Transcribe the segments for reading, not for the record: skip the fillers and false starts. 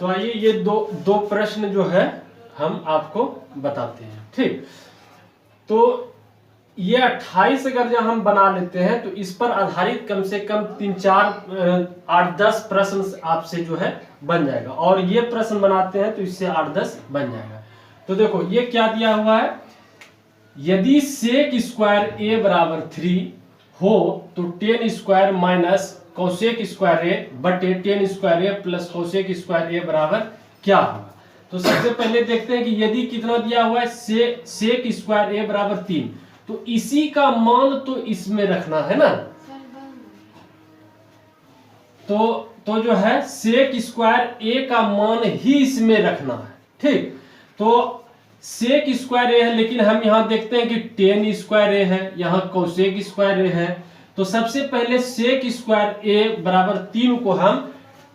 तो आइए ये दो प्रश्न जो है हम आपको बताते हैं। ठीक, तो ये 28 अगर जब हम बना लेते हैं तो इस पर आधारित कम से कम 3-4-8-10 प्रश्न आपसे जो है बन जाएगा, और ये प्रश्न बनाते हैं तो इससे 8-10 बन जाएगा। तो देखो ये क्या दिया हुआ है, यदि सेक स्क्वायर ए बराबर 3 हो तो tan square minus cosec square A बटे tan square A plus cosec square A बराबर क्या होगा। तो सबसे पहले देखते हैं कि यदि कितना दिया हुआ है, सेक स्क्वायर ए बराबर 3, तो इसी का मान तो इसमें रखना है ना। तो जो है सेक स्क्वायर ए का मान ही इसमें रखना है। ठीक, तो सेक स्क्वायर ए है, लेकिन हम यहां देखते हैं कि टेन स्क्वायर ए है, यहां कोसेक स्क्वायर ए है। तो सबसे पहले सेक स्क्वायर ए बराबर 3 को हम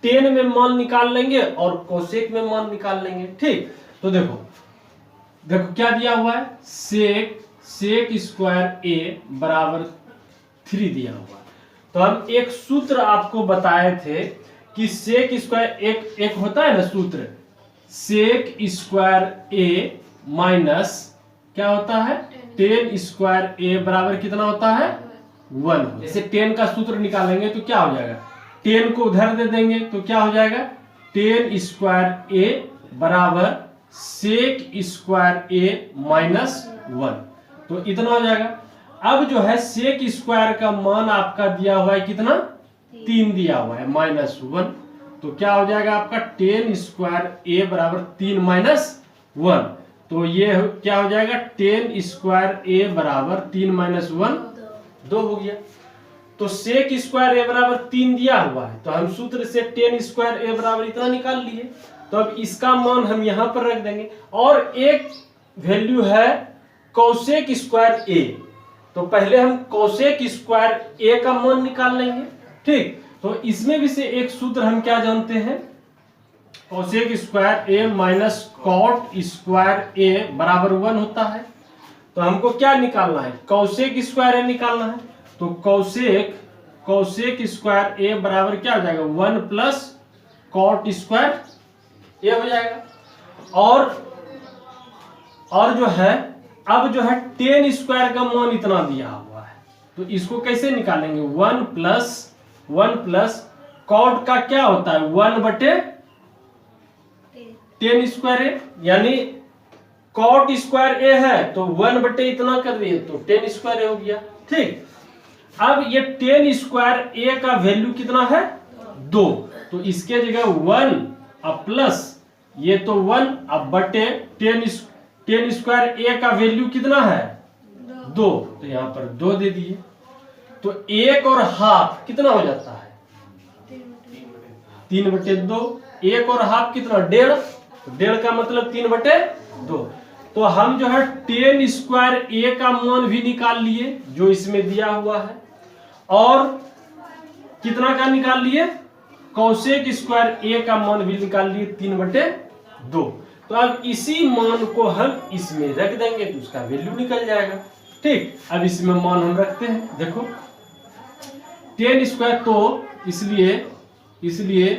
टेन में मान निकाल लेंगे और कोसेक में मान निकाल लेंगे। ठीक, तो देखो क्या दिया हुआ है, सेक स्क्वायर ए बराबर 3 दिया हुआ है। तो हम एक सूत्र आपको बताए थे कि सेक स्क्वायर एक होता है ना सूत्र, सेक स्क्वायर ए माइनस क्या होता है, टेन स्क्वायर ए बराबर कितना होता है, 1। जैसे 10 का सूत्र निकालेंगे तो क्या हो जाएगा, 10 को उधर दे देंगे तो क्या हो जाएगा, टेन स्क्वायर ए बराबर सेक स्क्वायर ए माइनस 1, तो इतना हो जाएगा। अब जो है सेक स्क्वायर का मान आपका दिया हुआ है कितना, 3 दिया हुआ है माइनस 1, तो क्या हो जाएगा आपका टेन स्क्वायर ए बराबर 3 माइनस 1, तो ये क्या हो जाएगा, टेन स्क्वायर ए बराबर 3 माइनस 1 2 हो गया। तो सेक स्क्वायर ए बराबर 3 दिया हुआ है, तो हम सूत्र से टेन स्क्वायर ए बराबर इतना निकाल लिए। तो अब इसका मान हम यहां पर रख देंगे, और एक वैल्यू है कोसेक स्क्वायर ए, तो पहले हम कोसेक स्क्वायर ए का मान निकाल लेंगे। ठीक, तो इसमें भी से एक सूत्र हम क्या जानते हैं, cosec square A minus cot square A बराबर 1 होता है। तो हमको क्या निकालना है, कोसेक स्क्वायर ए निकालना है। तो कोसेक स्क्वायर ए बराबर क्या हो जाएगा, 1 प्लस कॉट स्क्वायर ए हो जाएगा। और जो है अब जो है टेन स्क्वायर का मान इतना दिया हुआ है, तो इसको कैसे निकालेंगे, 1 प्लस कॉट का क्या होता है, 1 बटे टेन स्क्वायर ए, यानी कॉट स्क्वायर ए है तो 1 बटे इतना कर दिए तो टेन स्क्वायर ए हो गया। ठीक, अब ये टेन स्क्वायर ए का वैल्यू कितना है, 2, तो इसके जगह 1 अब प्लस ये तो 1 अब बटे टेन स्क्वायर ए का वैल्यू कितना है, 2, तो यहां पर 2 दे दिए। तो 1 और हाफ कितना हो जाता है, 3 बटे 2, 1 और हाफ कितना, 1.5 का मतलब 3 बटे 2। तो हम जो है टेन स्क्वायर ए का मान भी निकाल लिए जो इसमें दिया हुआ है, और कितना का निकाल लिए, कोसेक स्क्वायर ए का मान भी निकाल लिए 3 बटे 2। तो अब इसी मान को हम इसमें रख देंगे तो उसका वैल्यू निकल जाएगा। ठीक, अब इसमें मान हम रखते हैं, देखो टेन स्क्वायर, तो इसलिए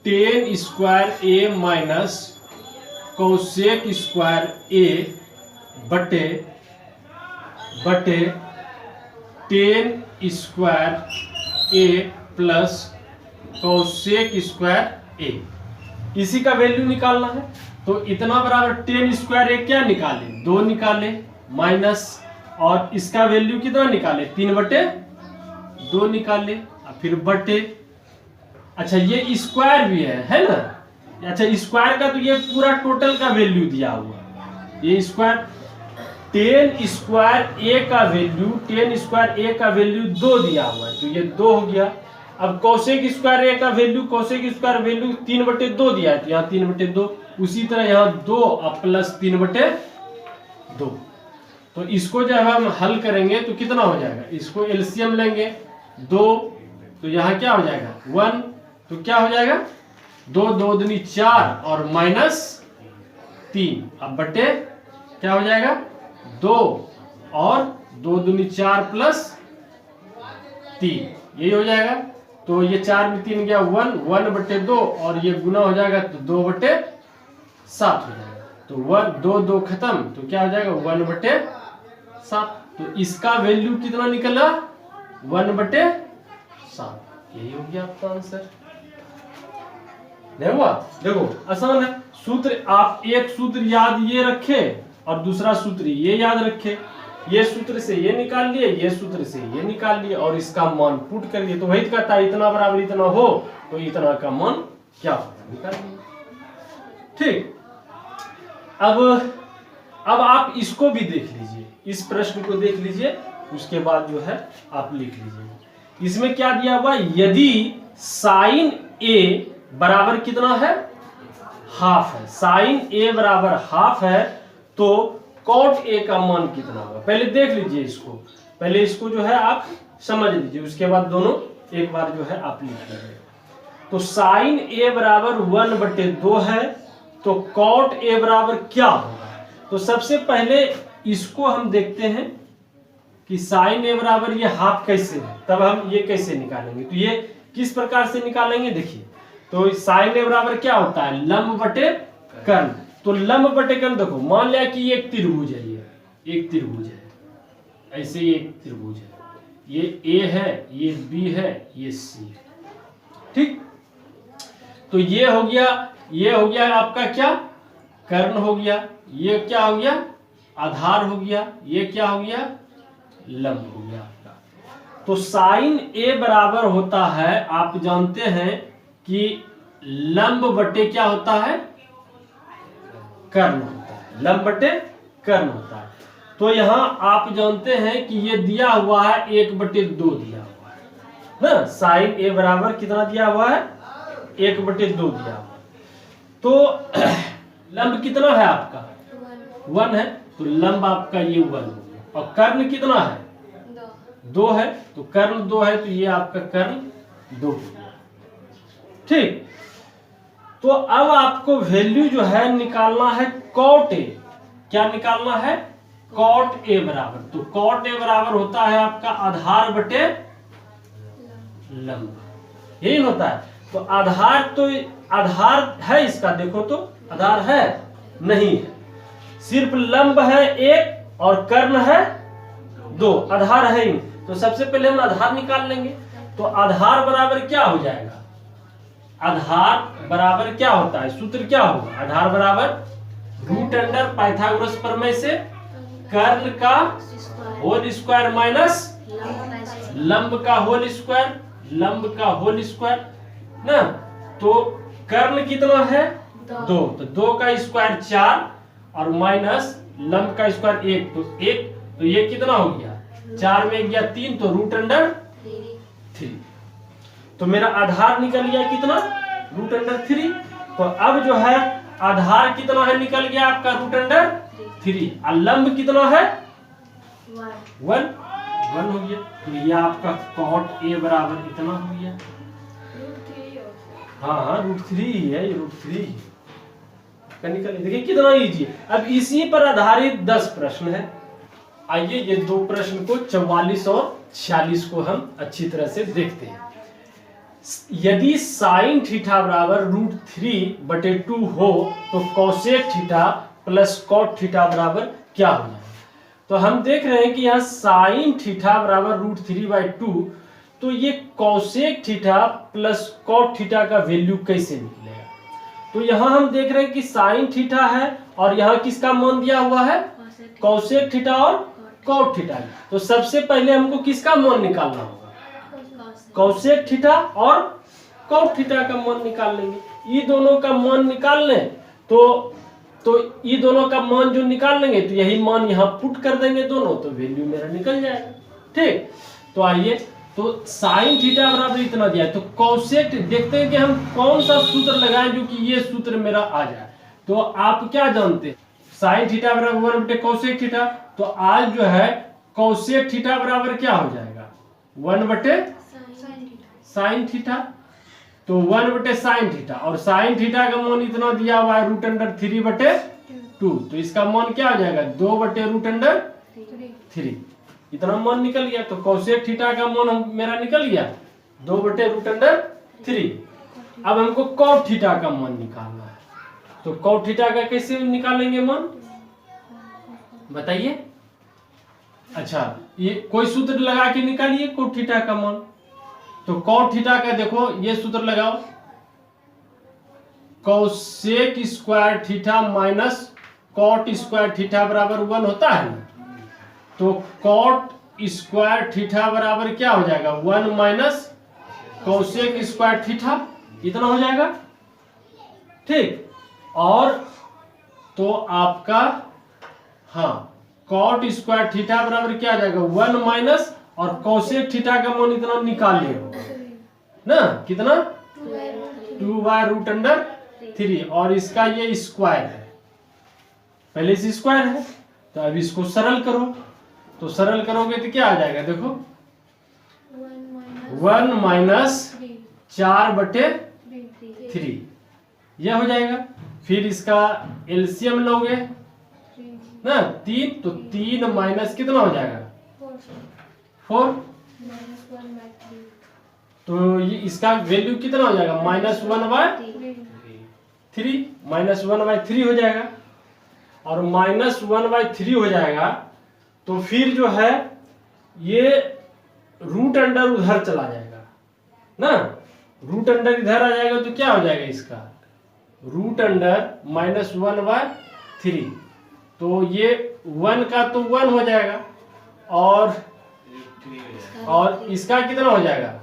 ten square A minus cosec square A बटे tan square A plus cosec square ए, इसी का वैल्यू निकालना है। तो इतना बराबर टेन स्क्वायर ए क्या निकाले, 2 निकाले माइनस, और इसका वैल्यू कितना निकाले, 3 बटे 2 निकाले, फिर बटे, अच्छा ये स्क्वायर भी है ना, अच्छा स्क्वायर का तो ये पूरा टोटल का वैल्यू दिया हुआ है, ये स्क्वायर टेन स्क्वायर ए का वैल्यू 2 दिया हुआ है, तो ये 2 हो गया। अब कोसेक स्क्वायर ए का वैल्यू 3 बटे 2 दिया है, तो यहाँ 3 बटे 2, उसी तरह यहाँ 2 और प्लस 3 बटे 2। तो इसको जब हम हल करेंगे तो कितना हो जाएगा, इसको एलसीएम लेंगे 2, तो यहाँ क्या हो जाएगा 1, तो क्या हो जाएगा 2 2 दूनी 4 और माइनस 3, अब बटे क्या हो जाएगा 2 और 2 दूनी 4 प्लस 3, यही हो जाएगा। तो ये 4 में 3 गया 1, 1/2 और ये गुना हो जाएगा तो 2/7 हो जाएगा। तो 1 2 2 खत्म, तो क्या हो जाएगा 1/7। तो इसका वैल्यू कितना निकला 1/7। यही हो गया आपका आंसर। नहीं हुआ? देखो आसान है सूत्र। आप एक सूत्र याद ये रखे और दूसरा सूत्र ये याद रखे। ये सूत्र से ये निकाल लिए, ये सूत्र से ये निकाल लिए और इसका मान पुट कर लिए। तो वही कहता है इतना बराबर इतना हो तो इतना का मान क्या होगा निकाल लिए। ठीक, अब आप इसको भी देख लीजिए, इस प्रश्न को देख लीजिए, उसके बाद जो है आप लिख लीजिए। इसमें क्या दिया हुआ, यदि साइन ए बराबर कितना है हाफ है, साइन ए बराबर हाफ है तो कॉट ए का मान कितना होगा। पहले देख लीजिए इसको, पहले इसको जो है आप समझ लीजिए, उसके बाद दोनों एक बार जो है आप लिख लीजिए। तो साइन ए बराबर 1/2 है तो कॉट ए बराबर क्या होगा। तो सबसे पहले इसको हम देखते हैं कि साइन ए बराबर ये हाफ कैसे है, तब हम ये कैसे निकालेंगे। तो ये किस प्रकार से निकालेंगे देखिए। तो साइन ए बराबर क्या होता है लंब बटे कर्ण। तो लंब बटे कर्ण देखो, मान लिया कि ये एक त्रिभुज है, ये एक त्रिभुज है, ऐसे ही एक त्रिभुज है, ये ए है, ये बी है, ये सी है। ठीक, तो ये हो गया, ये हो गया आपका क्या कर्ण हो गया, ये क्या हो गया आधार हो गया, ये क्या हो गया लंब हो गया आपका। तो साइन ए बराबर होता है, आप जानते हैं कि लंब बटे क्या होता है कर्ण होता है, लंब बटे कर्ण होता है। तो यहां आप जानते हैं कि ये दिया हुआ है 1/2 दिया हुआ है ना। साइन ए बराबर कितना दिया हुआ है 1/2 दिया हुआ है। तो लंब कितना है आपका 1 है, तो लंब आपका ये 1 हो गया। और कर्ण कितना है 2 है, तो कर्ण 2 है, तो ये आपका कर्ण 2 हो गया। ठीक, तो अब आपको वैल्यू जो है निकालना है कॉट ए। क्या निकालना है कॉट ए बराबर। तो कॉट ए बराबर होता है आपका आधार बटे लंब, यही होता है। तो आधार, तो आधार है इसका, देखो तो आधार है नहीं है, सिर्फ लंब है 1 और कर्ण है 2, आधार है ही। तो सबसे पहले हम आधार निकाल लेंगे। तो आधार बराबर क्या हो जाएगा, आधार बराबर क्या होता है, सूत्र क्या होगा, आधार बराबर रूट अंडर पाइथागोरस प्रमेय से कर्ण का होल स्क्वायर माइनस लंब का होल स्क्वायर, लंब का होल स्क्वायर ना। तो कर्ण कितना है 2, तो 2 का स्क्वायर 4 और माइनस लंब का स्क्वायर 1, तो 1, तो ये कितना हो गया 4 में गया 3, तो रूट अंडर 3। तो मेरा आधार निकल गया कितना रूट अंडर 3। तो अब जो है आधार कितना है निकल गया आपका रूट अंडर 3 और लंब कितना है 1 हो गया। तो ये आपका कॉट ए बराबर इतना हो गया। हाँ रूट 3 ही है, ये रूट 3 का निकल। देखिए कितना इजी है। अब इसी पर आधारित 10 प्रश्न है। आइए ये 2 प्रश्न को 44 और 46 को हम अच्छी तरह से देखते हैं। यदि साइन थीटा बराबर रूट 3/2 हो तो cosec theta plus cot theta बराबर क्या होना है। तो हम देख रहे हैं कि यहाँ साइन थीटा बराबर रूट 3/2, तो ये cosec theta plus cot theta का वैल्यू कैसे निकलेगा। तो यहाँ हम देख रहे हैं कि साइन थीटा है और यहाँ किसका मान दिया हुआ है कोसेक थीटा और कॉट थीटा। तो सबसे पहले हमको किसका मान निकालना होगा कोसेक थीटा और कॉट थीटा का मान निकाल लेंगे। ये दोनों का मान निकाल लें तो ये दोनों का मान जो निकाल लेंगे तो यही मान यहाँ पुट कर देंगे दोनों, तो वैल्यू मेरा निकल जाएगा। ठीक, तो आइए, तो साइन थीटा बराबर इतना दिया है, तो कोसेक देखते हैं कि हम कौन सा सूत्र लगाएं जो कि ये सूत्र मेरा आ जाए। तो आप क्या जानते हैं साइन थीटा बराबर 1 कोसेक थीटा। तो आज जो है कोसेक थीटा बराबर क्या हो जाएगा 1 साइन थीटा। तो 1 साइन थीटा और साइन थीटा का मान इतना दिया हुआ है रूट अंडर 3/2, तो इसका मान क्या हो जाएगा 2/रूट अंडर 3, इतना मान निकल गया। तो कोसेक थीटा का मान मेरा निकल गया 2/√3। अब हमको cot थीटा का मान निकालना है, तो cot थीटा का कैसे निकालेंगे मान बताइए। अच्छा, ये कोई सूत्र लगा के निकालिए cot थीटा का मान। तो cot थीटा का देखो ये सूत्र लगाओ, cosec square theta minus cot square theta बराबर 1 होता है ना। तो कॉट स्क्वायर थीटा बराबर क्या हो जाएगा, 1 माइनस कोसेक स्क्वायर थीटा, इतना हो जाएगा, ठीक। और तो आपका हाँ कॉट स्क्वायर थीटा बराबर क्या हो जाएगा, 1 माइनस और कोसेक थीटा का मान इतना निकाल लियो ना, कितना 2/√3, और इसका ये स्क्वायर है, पहले से स्क्वायर है। तो अब इसको सरल करो, तो सरल करोगे तो क्या आ जाएगा, देखो 1 माइनस 4/3 यह हो जाएगा। फिर इसका एलसीएम लोगे ना 3, तो 3 माइनस कितना हो जाएगा 4, तो ये इसका वैल्यू कितना हो जाएगा -1/3, -1/3 हो जाएगा। और -1/3 हो जाएगा तो फिर जो है ये रूट अंडर उधर चला जाएगा ना, रूट अंडर इधर आ जाएगा तो क्या हो जाएगा इसका रूट अंडर -1/3, तो ये 1 का तो 1 हो जाएगा और इसका कितना हो जाएगा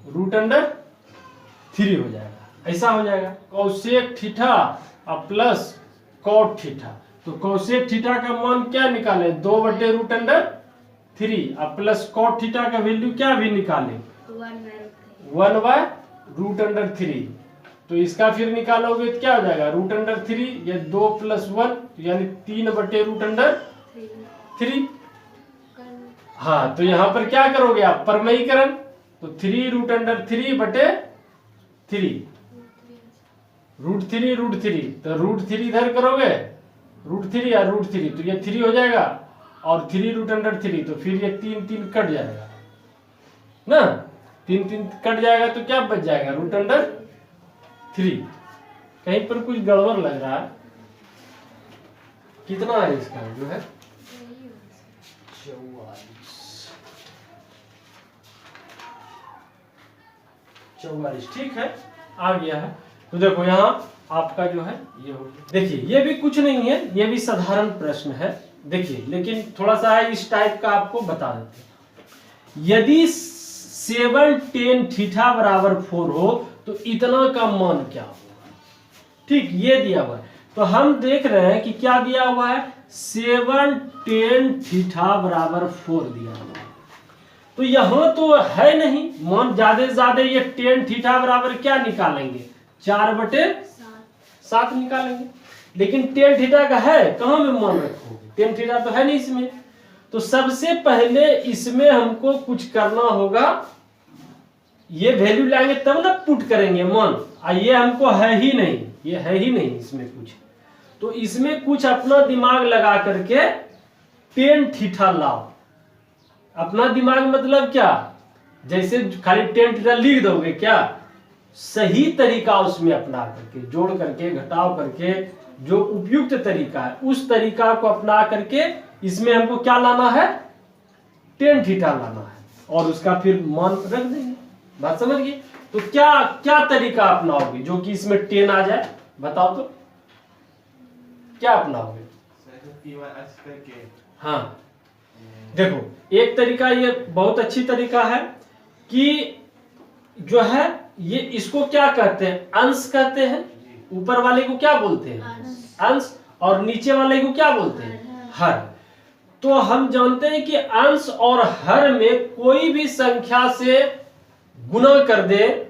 √3 हो जाएगा, ऐसा हो जाएगा। Cosec theta plus cot theta, तो कोसेक थीटा का मान क्या निकाले 2/√3 प्लस कॉट थीटा का वैल्यू क्या भी निकाले 1/√3, तो इसका फिर निकालोगे तो क्या हो जाएगा √3, ये 2 + 1 यानी 3/√3। हाँ, तो यहाँ पर क्या करोगे आप परमयीकरण, तो 3√3/3 √3 तो √3 इधर करोगे √3 या √3 तो ये 3 हो जाएगा और 3√3, तो फिर ये 3 कट जाएगा ना, 3 कट जाएगा तो क्या बच जाएगा √3। कहीं पर कुछ गड़बड़ लग रहा है, कितना है इसका जो है 44, ठीक है आ गया है। तो देखो यहाँ आपका जो है ये हो गया। देखिए ये भी कुछ नहीं है, ये भी साधारण प्रश्न है, देखिए लेकिन थोड़ा सा है इस टाइप का आपको बता देते हैं। यदि 7 tan थीटा बराबर 4 हो तो इतना का मान क्या होगा, ठीक ये दिया हुआ है। तो हम देख रहे हैं कि क्या दिया हुआ है 7 tan थीटा बराबर 4 दिया हुआ है, तो यहां तो है नहीं मान, ज्यादा से ज्यादा ये tan थीटा बराबर क्या निकालेंगे 4/7 निकालेंगे, लेकिन tan थीटा का है कहां में मान रखोगे, tan थीटा तो है नहीं इसमें। तो सबसे पहले इसमें हमको कुछ करना होगा, ये वैल्यू लाएंगे तब ना पुट करेंगे मान, ये हमको है ही नहीं, ये है ही नहीं इसमें कुछ, तो इसमें कुछ अपना दिमाग लगा करके tan थीटा लाओ। अपना दिमाग मतलब क्या, जैसे खाली tan थीटा लिख दोगे क्या, सही तरीका उसमें अपना करके जोड़ करके घटाव करके जो उपयुक्त तरीका है उस तरीका को अपना करके इसमें हमको क्या लाना है tan थीटा लाना है और उसका फिर मान रख देंगे। बात समझ गए। तो क्या क्या तरीका अपनाओगे जो कि इसमें 10 आ जाए, बताओ तो क्या अपनाओगे। हाँ देखो एक तरीका ये बहुत अच्छी तरीका है कि जो है ये इसको क्या कहते हैं अंश कहते हैं, ऊपर वाले को क्या बोलते हैं अंश और नीचे वाले को क्या बोलते हैं हर। तो हम जानते हैं कि अंश और हर में कोई भी संख्या से गुणा कर दे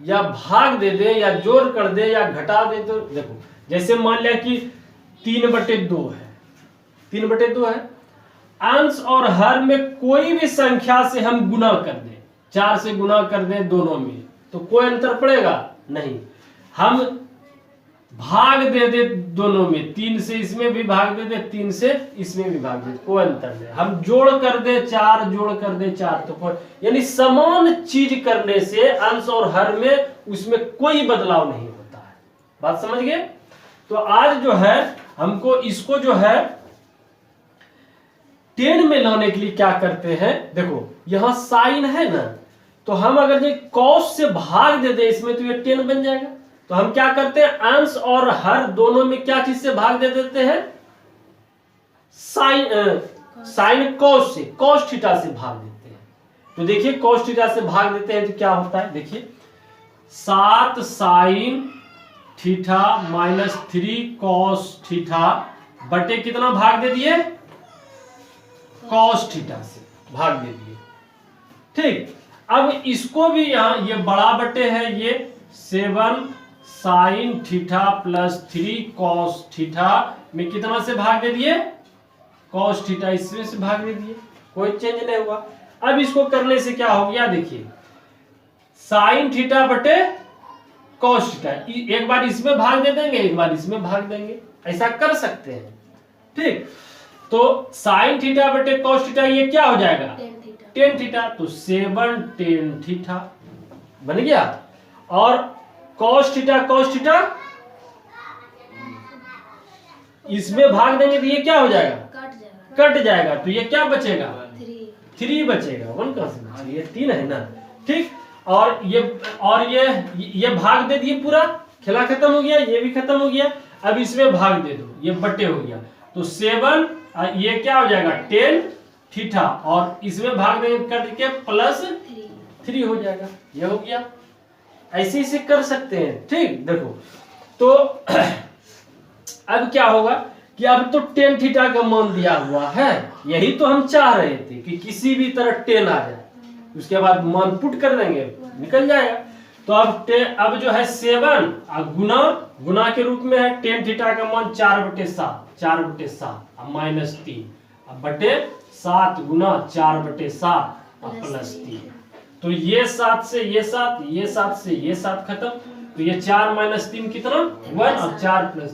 या भाग दे दे या जोड़ कर दे या घटा दे, तो देखो जैसे मान लिया कि 3/2 है, 3/2 है, अंश और हर में कोई भी संख्या से हम गुणा कर दें, 4 से गुणा कर दें दोनों में, तो कोई अंतर पड़ेगा नहीं। हम भाग दे दे दोनों में, 3 से इसमें भी भाग दे दे, 3 से इसमें भी भाग दे, कोई अंतर नहीं। हम जोड़ कर दे 4, जोड़ कर दे 4, तो कोई, यानी समान चीज करने से अंश और हर में उसमें कोई बदलाव नहीं होता है। बात समझ गए? तो आज जो है हमको इसको जो है 10 में लाने के लिए क्या करते हैं, देखो यहां साइन है ना, तो हम अगर ये कॉस से भाग दे दे इसमें, तो ये 10 बन जाएगा। तो हम क्या करते हैं, अंश और हर दोनों में क्या चीज से भाग दे देते हैं, साइन कॉस से, कॉस थीटा से भाग देते हैं। तो देखिए कॉस थीटा से भाग देते हैं तो क्या होता है, देखिए 7 sine theta minus 3 cos theta बटे कितना भाग दे दिए, कॉस थीटा से भाग दे दिए। ठीक, अब इसको भी यहां ये बड़ा बटे है, ये 7 sine theta plus 3 cos theta में कितना से भाग दे दिए, कॉस थीटा, इसमें से भाग दे दिए, कोई चेंज नहीं हुआ। अब इसको करने से क्या हो गया, देखिए साइन थीटा बटे कॉस थीटा, एक बार इसमें भाग दे देंगे, एक बार इसमें भाग देंगे, ऐसा कर सकते हैं। ठीक, तो साइन थीटा बटे कॉस थीटा ये क्या हो जाएगा, टेन थीटा, तो 7 टेन थीटा बन गया। और कॉस थीटा इसमें भाग देंगे तो ये क्या हो जाएगा, कट जाएगा, तो ये क्या बचेगा, 3 बचेगा, 1 कहां से बचेगा, ये 3 है ना। ठीक, और ये भाग दे दिए, पूरा खेला खत्म हो गया, ये भी खत्म हो गया। अब इसमें भाग दे दो, ये बटे हो गया, तो 7 ये क्या हो जाएगा 10 थीटा, और इसमें भाग देंगे कट के प्लस 3 हो जाएगा, ये हो गया। ऐसे इसे कर सकते हैं। ठीक, देखो तो अब क्या होगा कि अब तो 10 थीटा का मान दिया हुआ है, यही तो हम चाह रहे थे कि किसी भी तरह 10 आ जाए, उसके बाद मान पुट कर देंगे, निकल जाएगा। तो अब जो है 7 गुना के रूप में है, 10 थीटा का मान 4/7 माइनस 3 अब बटे 7 गुना 4/7 प्लस 3, तो ये 7 से ये 7, ये 7 से ये 7 खत्म, तो ये 4 माइनस 3 कितना 1, और 4 प्लस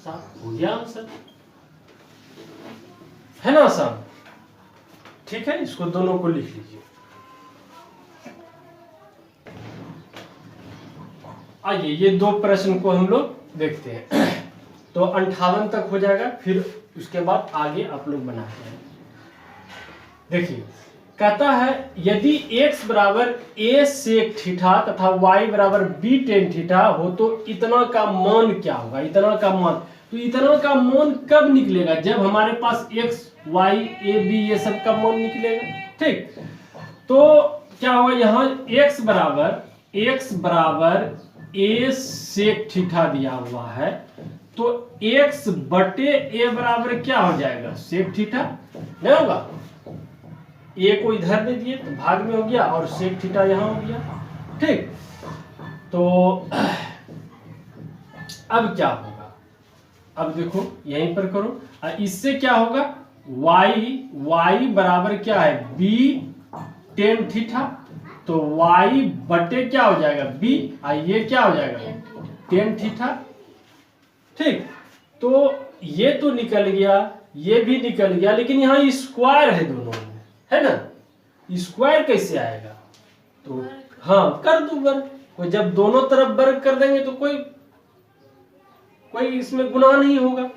7 हो गया आंसर, है ना आसान। ठीक है, इसको दोनों को लिख लीजिए। आइए ये 2 प्रश्न को हम लोग देखते हैं। तो 58 तक हो जाएगा, फिर उसके बाद आगे आप लोग बनाते हैं। देखिए कहता है यदि x बराबर a सेक थीटा तथा y बराबर b टेन थीटा हो तो इतना का मान क्या होगा, इतना का मान। तो इतना का मान कब निकलेगा, जब हमारे पास x y a b ये सब का मान निकलेगा। ठीक, तो क्या होगा, यहाँ x बराबर a सेक थीटा दिया हुआ है, तो x बटे a बराबर क्या हो जाएगा, सेक थीटा नहीं होगा, a को इधर दे दिए तो भाग में हो गया, और सेक थीटा यहाँ हो गया। ठीक, तो अब क्या होगा, अब देखो यहीं पर करो, इससे क्या होगा, y बराबर क्या है b टेन थीटा, तो y बटे क्या हो जाएगा b, ये क्या हो जाएगा टेन थीटा। ठीक, तो ये तो निकल गया, ये भी निकल गया, लेकिन यहाँ स्क्वायर है दोनों में, है ना, स्क्वायर कैसे आएगा, तो हाँ कर दो वर्ग, कोई जब दोनों तरफ वर्ग कर देंगे तो कोई इसमें गुना नहीं होगा,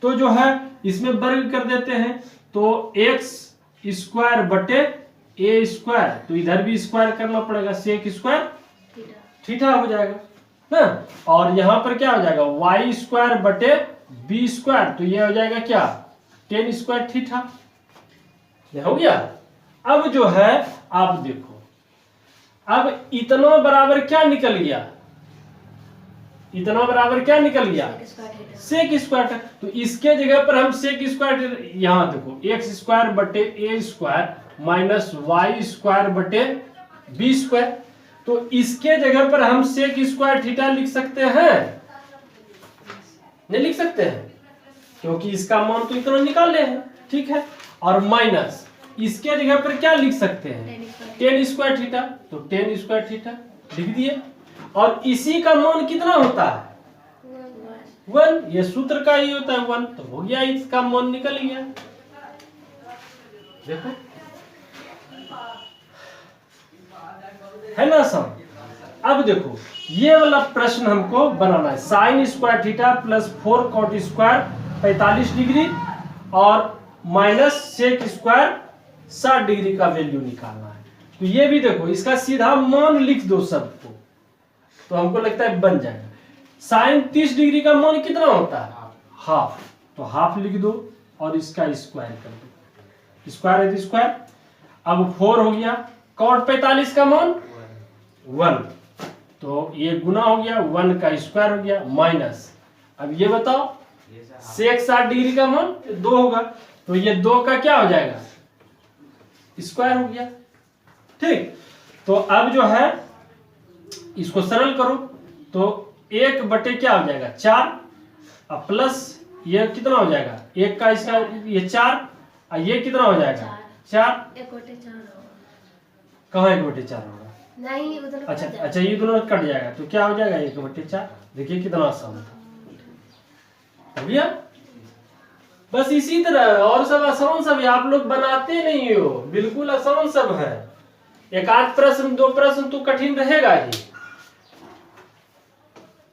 तो जो है इसमें वर्ग कर देते हैं, तो x स्क्वायर बटे a स्क्वायर, तो इधर भी स्क्वायर करना पड़ेगा, सेक स्क्वायर थीटा हो जाएगा ना, और यहाँ पर क्या हो जाएगा y स्क्वायर बटे b स्क्वायर, तो ये हो जाएगा क्या टेन स्क्वायर थीटा, ये हो गया। अब जो है आप देखो, अब इतना बराबर क्या निकल गया, इतना बराबर क्या निकल गया सेक स्क्वायर, तो इसके जगह पर हम सेक स्क्वायर, यहाँ देखो x स्क्वायर बटे a square minus y square बटे b स्क्वायर, तो इसके जगह पर हम सेक स्क्वायर थीटा लिख सकते हैं, नहीं लिख सकते हैं, क्योंकि इसका मान तो इतना निकाले हैं। ठीक है, और माइनस इसके जगह पर क्या लिख सकते हैं टेन स्क्वायर थीटा, तो टेन स्क्वायर थीटा लिख दिए, और इसी का मान कितना होता है 1, ये सूत्र का ही होता है 1, तो हो गया, इसका मान निकल गया। देखो है ना सम। अब देखो ये वाला प्रश्न हमको बनाना है, sine square theta plus 4 cot square 45 degree और माइनस सेक स्क्वायर 60 डिग्री का वैल्यू निकालना है। तो ये भी देखो, इसका सीधा मान लिख दो सबको, तो हमको लगता है बन जाएगा। साइन 30 डिग्री का मान कितना होता है? हाफ, तो हाफ लिख दो और इसका स्क्वायर कर दो, स्क्वायर है तो स्क्वायर। अब 4 हो गया, कॉट 45 का मान 1, तो ये गुना हो गया, 1 का स्क्वायर हो गया, माइनस, अब ये बताओ सेक 60 डिग्री का मान 2 होगा, तो ये 2 का क्या हो जाएगा? स्क्वायर हो गया। ठीक, तो अब जो है इसको सरल करो, तो 1 बटे क्या हो जाएगा 4, अब प्लस ये कितना हो जाएगा 1 का, इसका ये 4, और ये कितना हो जाएगा 4, 1 बटे 4 होगा। कहाँ 1 बटे 4 होगा? नहीं उधर अच्छा ये दोनों कट जाएगा, तो क्या हो जाएगा 1 बटे 4। देखिए कितना आसान था भैया। बस इसी तरह और सब आसान सब है, आप लोग बनाते नहीं हो, बिल्कुल आसान सब है। एक आध प्रश्न 2 प्रश्न तो कठिन रहेगा ही।